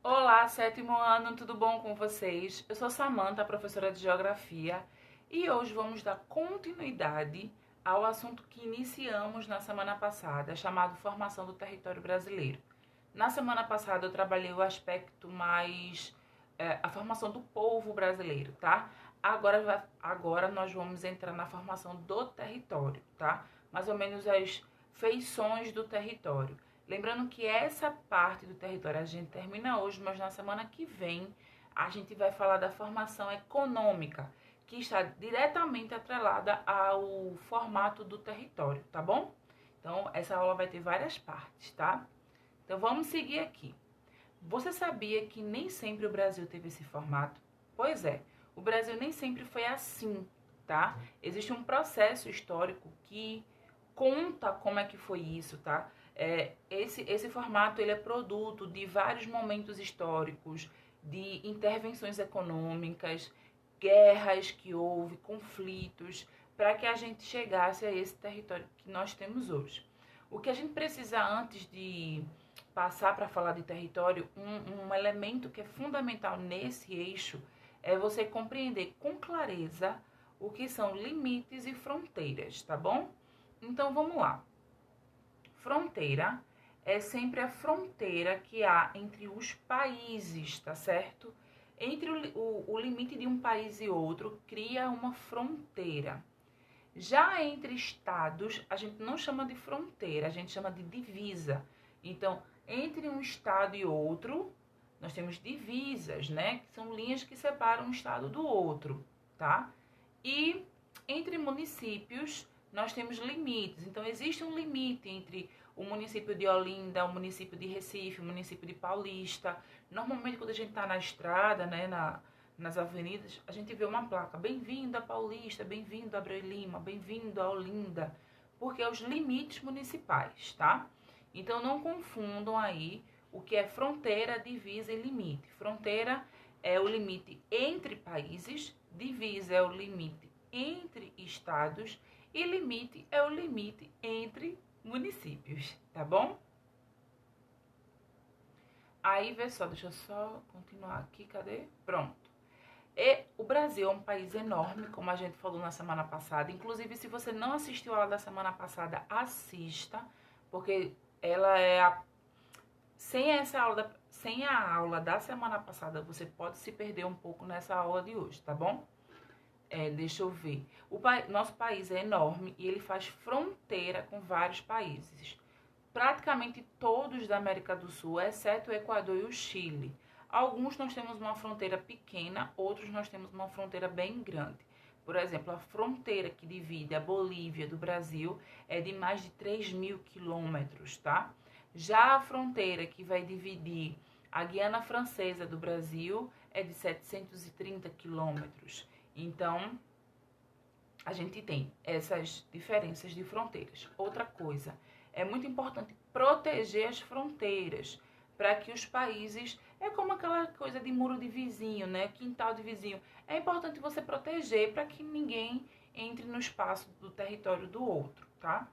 Olá, sétimo ano, tudo bom com vocês? Eu sou Samantha, professora de Geografia, e hoje vamos dar continuidade ao assunto que iniciamos na semana passada, chamado Formação do Território Brasileiro. Na semana passada eu trabalhei o aspecto mais a formação do povo brasileiro, tá? Agora nós vamos entrar na formação do território, tá? Mais ou menos as feições do território. Lembrando que essa parte do território a gente termina hoje, mas na semana que vem a gente vai falar da formação econômica, que está diretamente atrelada ao formato do território, tá bom? Então, essa aula vai ter várias partes, tá? Então, vamos seguir aqui. Você sabia que nem sempre o Brasil teve esse formato? Pois é, o Brasil nem sempre foi assim, tá? Existe um processo histórico que conta como é que foi isso, tá? Esse formato ele é produto de vários momentos históricos, de intervenções econômicas, guerras que houve, conflitos, para que a gente chegasse a esse território que nós temos hoje. O que a gente precisa antes de passar para falar de território, um elemento que é fundamental nesse eixo é você compreender com clareza o que são limites e fronteiras, tá bom? Então vamos lá. Fronteira é sempre a fronteira que há entre os países, tá certo? Entre o limite de um país e outro, cria uma fronteira. Já entre estados, a gente não chama de fronteira, a gente chama de divisa. Então, entre um estado e outro, nós temos divisas, né? Que são linhas que separam um estado do outro, tá? E entre municípios, nós temos limites. Então, existe um limite entre o município de Olinda, o município de Recife, o município de Paulista. Normalmente, quando a gente está na estrada, né, nas avenidas, a gente vê uma placa: bem-vindo a Paulista, bem-vindo a Abreu Lima, bem-vindo a Olinda, porque é os limites municipais, tá? Então, não confundam aí o que é fronteira, divisa e limite. Fronteira é o limite entre países, divisa é o limite entre estados e limite é o limite entre municípios, tá bom? Aí, vê só, deixa eu só continuar aqui, cadê? Pronto. E o Brasil é um país enorme, como a gente falou na semana passada. Inclusive, se você não assistiu a aula da semana passada, assista, porque ela é a... Sem a aula da semana passada, você pode se perder um pouco nessa aula de hoje, tá bom? Deixa eu ver. Nosso país é enorme e ele faz fronteira com vários países. Praticamente todos da América do Sul, exceto o Equador e o Chile. Alguns nós temos uma fronteira pequena, outros nós temos uma fronteira bem grande. Por exemplo, a fronteira que divide a Bolívia do Brasil é de mais de 3.000 quilômetros, tá? Já a fronteira que vai dividir a Guiana Francesa do Brasil é de 730 quilômetros. Então, a gente tem essas diferenças de fronteiras. Outra coisa, é muito importante proteger as fronteiras para que os países... É como aquela coisa de muro de vizinho, né? Quintal de vizinho. É importante você proteger para que ninguém entre no espaço do território do outro, tá?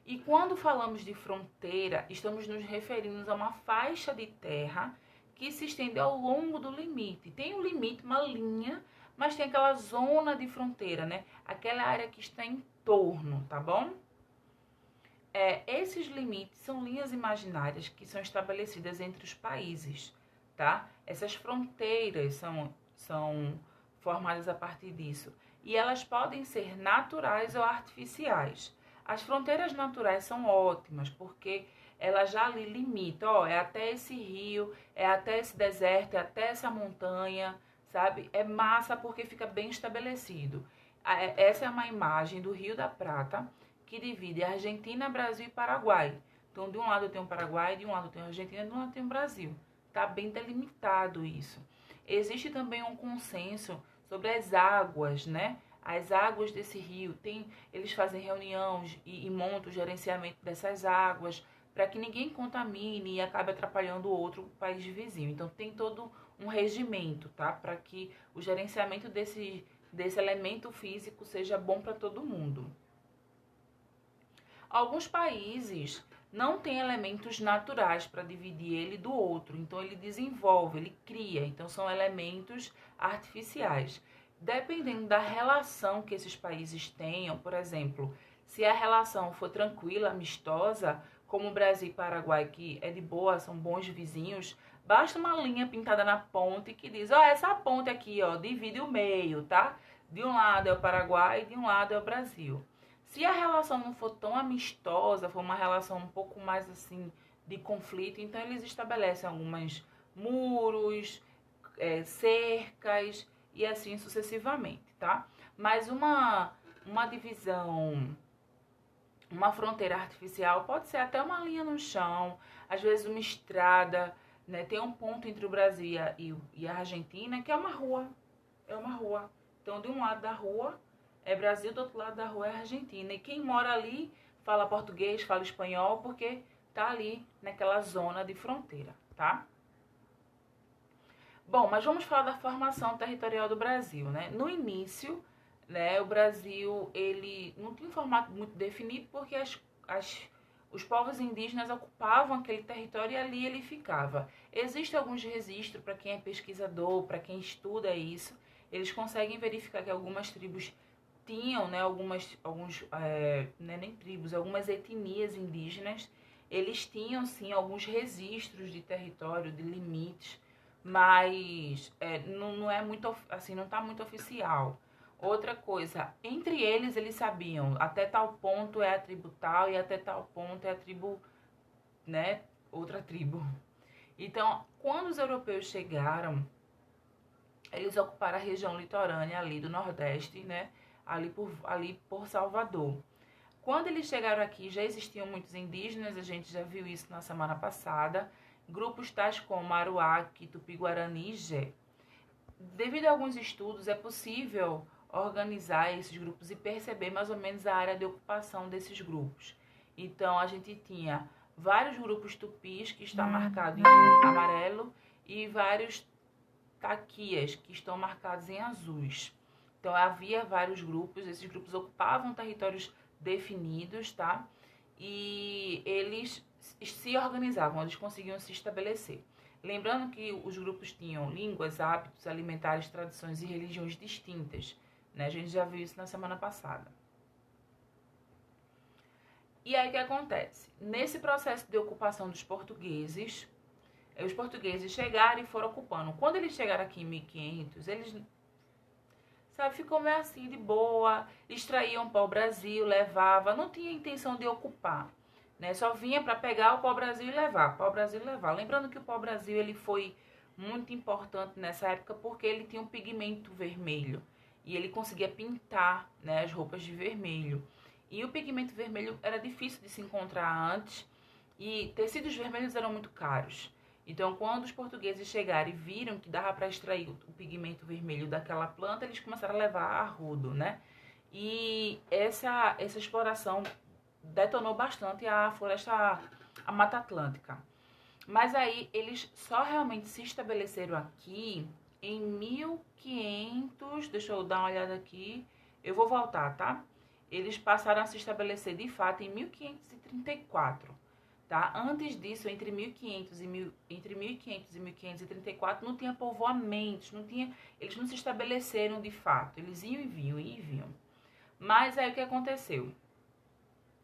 E quando falamos de fronteira, estamos nos referindo a uma faixa de terra que se estende ao longo do limite. Tem um limite, uma linha, mas tem aquela zona de fronteira, né? Aquela área que está em torno, tá bom? Esses limites são linhas imaginárias que são estabelecidas entre os países, tá? Essas fronteiras são formadas a partir disso. E elas podem ser naturais ou artificiais. As fronteiras naturais são ótimas, porque ela já lhe limita, é até esse rio, é até esse deserto, é até essa montanha, sabe? É massa porque fica bem estabelecido. Essa é uma imagem do Rio da Prata, que divide a Argentina, Brasil e Paraguai. Então, de um lado tem o Paraguai, de um lado tem a Argentina, de um lado tem o Brasil. Está bem delimitado isso. Existe também um consenso sobre as águas, né? As águas desse rio. Eles fazem reuniões e montam o gerenciamento dessas águas para que ninguém contamine e acabe atrapalhando o outro país vizinho. Então, tem todo um regimento, tá? Para que o gerenciamento desse elemento físico seja bom para todo mundo. Alguns países não tem elementos naturais para dividir ele do outro. Então, ele desenvolve, ele cria. Então, são elementos artificiais. Dependendo da relação que esses países tenham, por exemplo, se a relação for tranquila, amistosa, como o Brasil e Paraguai, que é de boa, são bons vizinhos, basta uma linha pintada na ponte que diz, ó, essa ponte aqui, ó, divide o meio, tá? De um lado é o Paraguai e de um lado é o Brasil. Se a relação não for tão amistosa, for uma relação um pouco mais assim de conflito, então eles estabelecem alguns muros, cercas e assim sucessivamente, tá? Mas uma divisão, uma fronteira artificial pode ser até uma linha no chão, às vezes uma estrada, né? Tem um ponto entre o Brasil e a Argentina que é uma rua, Então, de um lado da rua é Brasil, do outro lado da rua é Argentina. E quem mora ali fala português, fala espanhol, porque tá ali naquela zona de fronteira, tá? Bom, mas vamos falar da formação territorial do Brasil, né? No início, né, o Brasil, ele não tinha um formato muito definido, porque os povos indígenas ocupavam aquele território e ali ele ficava. Existem alguns registros para quem é pesquisador, para quem estuda isso, eles conseguem verificar que algumas tribos tinham, né, nem tribos, algumas etnias indígenas, eles tinham sim alguns registros de território, de limites, mas não é muito, assim, não está muito oficial. Outra coisa, entre eles sabiam, até tal ponto é a tribo tal e até tal ponto é a tribo, né, outra tribo. Então, quando os europeus chegaram, eles ocuparam a região litorânea ali do Nordeste, né, ali por Salvador. Quando eles chegaram aqui, já existiam muitos indígenas, a gente já viu isso na semana passada, grupos tais como Aruac, Tupi-Guarani e Jé. Devido a alguns estudos, é possível organizar esses grupos e perceber mais ou menos a área de ocupação desses grupos. Então, a gente tinha vários grupos tupis, que está marcado em amarelo, e vários taquias, que estão marcados em azuis. Então, havia vários grupos, esses grupos ocupavam territórios definidos, tá? E eles se organizavam, eles conseguiam se estabelecer. Lembrando que os grupos tinham línguas, hábitos alimentares, tradições e religiões distintas, né? A gente já viu isso na semana passada. E aí o que acontece? Nesse processo de ocupação dos portugueses, os portugueses chegaram e foram ocupando. Quando eles chegaram aqui em 1500, eles, ficou meio assim de boa, extraíam pau-brasil, levava, não tinha intenção de ocupar, né? Só vinha para pegar o pau-brasil e levar, pau-brasil e levar. Lembrando que o pau-brasil ele foi muito importante nessa época porque ele tinha um pigmento vermelho e ele conseguia pintar, né, as roupas de vermelho. E o pigmento vermelho era difícil de se encontrar antes e tecidos vermelhos eram muito caros. Então, quando os portugueses chegaram e viram que dava para extrair o pigmento vermelho daquela planta, eles começaram a levar a rodo, né? E essa exploração detonou bastante a floresta, a Mata Atlântica. Mas aí eles só realmente se estabeleceram aqui em 1500, deixa eu dar uma olhada aqui, eu vou voltar, tá? Eles passaram a se estabelecer de fato em 1534. Tá? Antes disso, entre 1500 e 1534, não tinha povoamentos, eles não se estabeleceram de fato, eles iam e vinham. Mas aí o que aconteceu?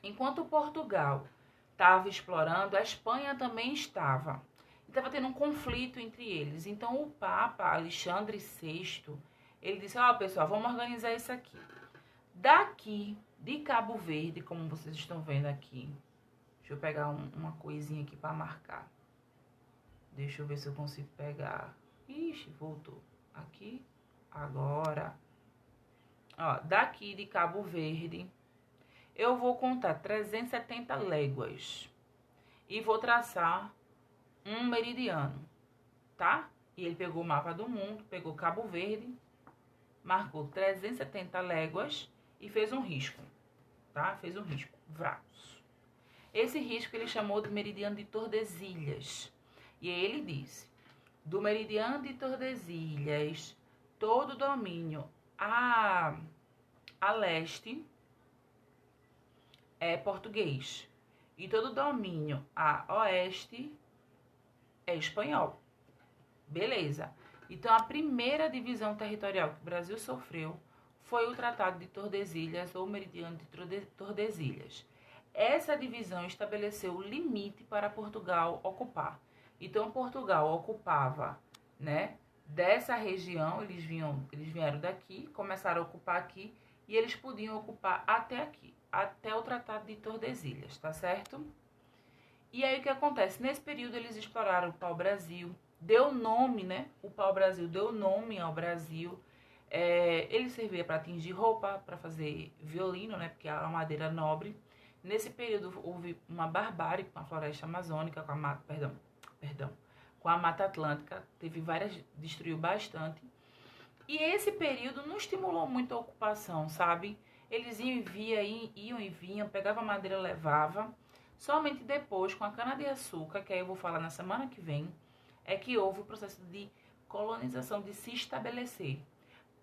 Enquanto Portugal estava explorando, a Espanha também estava. Estava tendo um conflito entre eles. Então o Papa Alexandre VI, ele disse, pessoal, vamos organizar isso aqui. Daqui de Cabo Verde, como vocês estão vendo aqui, deixa eu pegar uma coisinha aqui para marcar. Deixa eu ver se eu consigo pegar. Ixi, voltou. Aqui, agora. Ó, daqui de Cabo Verde, eu vou contar 370 léguas. E vou traçar um meridiano, tá? E ele pegou o mapa do mundo, pegou Cabo Verde, marcou 370 léguas e fez um risco, tá? Fez um risco, vrá. Esse risco ele chamou de meridiano de Tordesilhas. E aí ele disse, do meridiano de Tordesilhas, todo o domínio a leste é português. e todo o domínio a oeste é espanhol. Beleza. Então, a primeira divisão territorial que o Brasil sofreu foi o Tratado de Tordesilhas ou Meridiano de Tordesilhas. Essa divisão estabeleceu o limite para Portugal ocupar. Então, Portugal ocupava, né, dessa região, eles vieram daqui, começaram a ocupar aqui, e eles podiam ocupar até aqui, até o Tratado de Tordesilhas, tá certo? E aí o que acontece? Nesse período eles exploraram o pau-brasil, deu nome, né? O pau-brasil deu nome ao Brasil. Ele servia para tingir roupa, para fazer violino, né? Porque era uma madeira nobre. Nesse período houve uma barbárie com a floresta amazônica, com a mata, com a Mata Atlântica, destruiu bastante. E esse período não estimulou muito a ocupação, sabe? Eles iam e vinham, pegavam madeira, levava. Somente depois, com a cana-de-açúcar, que aí eu vou falar na semana que vem, é que houve o processo de colonização, de se estabelecer.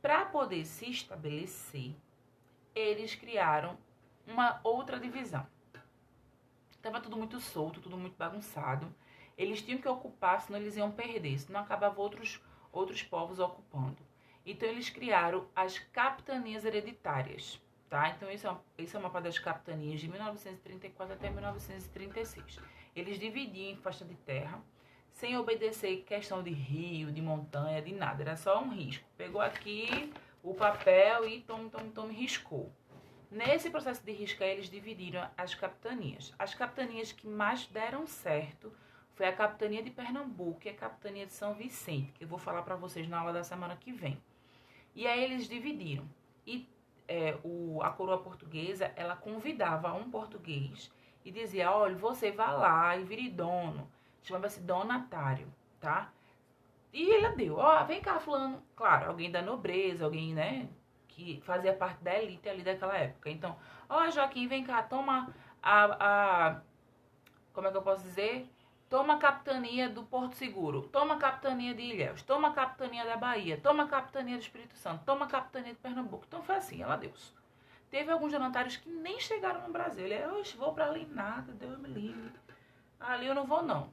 Para poder se estabelecer, eles criaram uma outra divisão. Estava tudo muito solto, tudo muito bagunçado. Eles tinham que ocupar, senão eles iam perder, senão acabavam outros povos ocupando. Então, eles criaram as capitanias hereditárias, tá? Então, esse é o mapa das capitanias de 1934 até 1936. Eles dividiam em faixa de terra, sem obedecer questão de rio, de montanha, de nada. Era só um risco. Pegou aqui o papel e tome, riscou. Nesse processo de riscar, eles dividiram as capitanias. As capitanias que mais deram certo foi a capitania de Pernambuco e a capitania de São Vicente, que eu vou falar para vocês na aula da semana que vem. E aí eles dividiram. E a coroa portuguesa, ela convidava um português e dizia, olha, você vá lá e vire dono. Chamava-se donatário, tá? E ele deu, vem cá, fulano. Claro, alguém da nobreza, alguém, né, que fazia parte da elite ali daquela época. Então, Joaquim, vem cá, toma como é que eu posso dizer? Toma a capitania do Porto Seguro, toma a capitania de Ilhéus, toma a capitania da Bahia, toma a capitania do Espírito Santo, toma a capitania de Pernambuco. Então foi assim, ela deu. Teve alguns donatários que nem chegaram no Brasil. Ele, vou pra ali nada, Deus me livre. Ali eu não vou, não.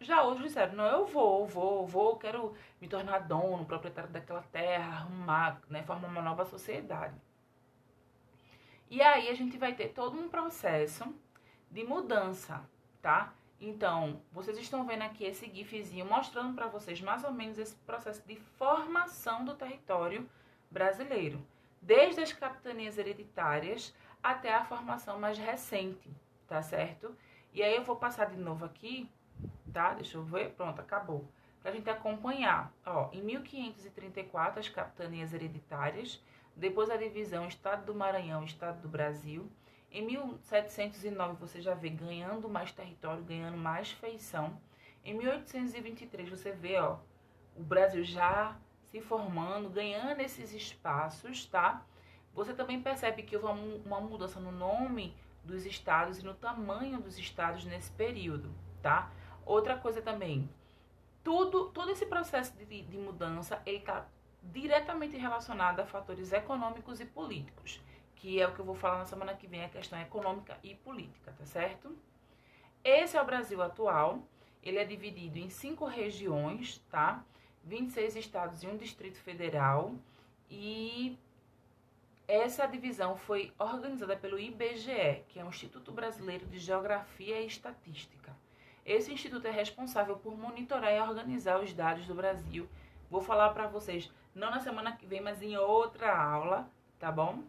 Já outros disseram, não, eu vou, quero me tornar dono, proprietário daquela terra, arrumar, né, formar uma nova sociedade. E aí a gente vai ter todo um processo de mudança, tá? Então, vocês estão vendo aqui esse gifzinho mostrando para vocês mais ou menos esse processo de formação do território brasileiro. Desde as capitanias hereditárias até a formação mais recente, tá certo? E aí eu vou passar de novo aqui, tá? Deixa eu ver, pronto, acabou. Pra gente acompanhar, em 1534 as capitanias hereditárias, depois a divisão Estado do Maranhão e Estado do Brasil. Em 1709 você já vê ganhando mais território, ganhando mais feição. Em 1823 você vê, o Brasil já se formando, ganhando esses espaços, tá? Você também percebe que houve uma mudança no nome dos estados e no tamanho dos estados nesse período, tá? Outra coisa também, todo esse processo de mudança, ele está diretamente relacionado a fatores econômicos e políticos, que é o que eu vou falar na semana que vem, a questão econômica e política, tá certo? Esse é o Brasil atual, ele é dividido em 5 regiões, tá? 26 estados e um Distrito Federal, e essa divisão foi organizada pelo IBGE, que é o Instituto Brasileiro de Geografia e Estatística. Esse instituto é responsável por monitorar e organizar os dados do Brasil. Vou falar para vocês, não na semana que vem, mas em outra aula, tá bom?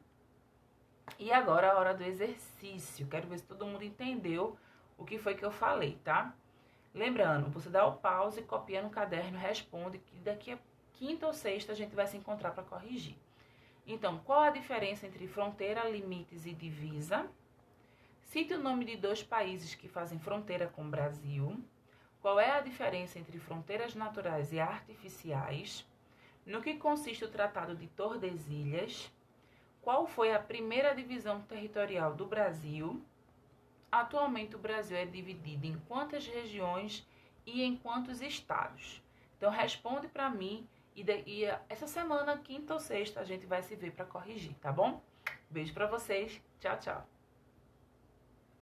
E agora a hora do exercício. Quero ver se todo mundo entendeu o que foi que eu falei, tá? Lembrando, você dá o pause, copia no caderno, responde, que daqui a quinta ou sexta a gente vai se encontrar para corrigir. Então, qual a diferença entre fronteira, limites e divisa? Cite o nome de 2 países que fazem fronteira com o Brasil. Qual é a diferença entre fronteiras naturais e artificiais? No que consiste o Tratado de Tordesilhas? Qual foi a primeira divisão territorial do Brasil? Atualmente o Brasil é dividido em quantas regiões e em quantos estados? Então responde para mim e essa semana, quinta ou sexta, a gente vai se ver para corrigir, tá bom? Beijo para vocês. Tchau, tchau.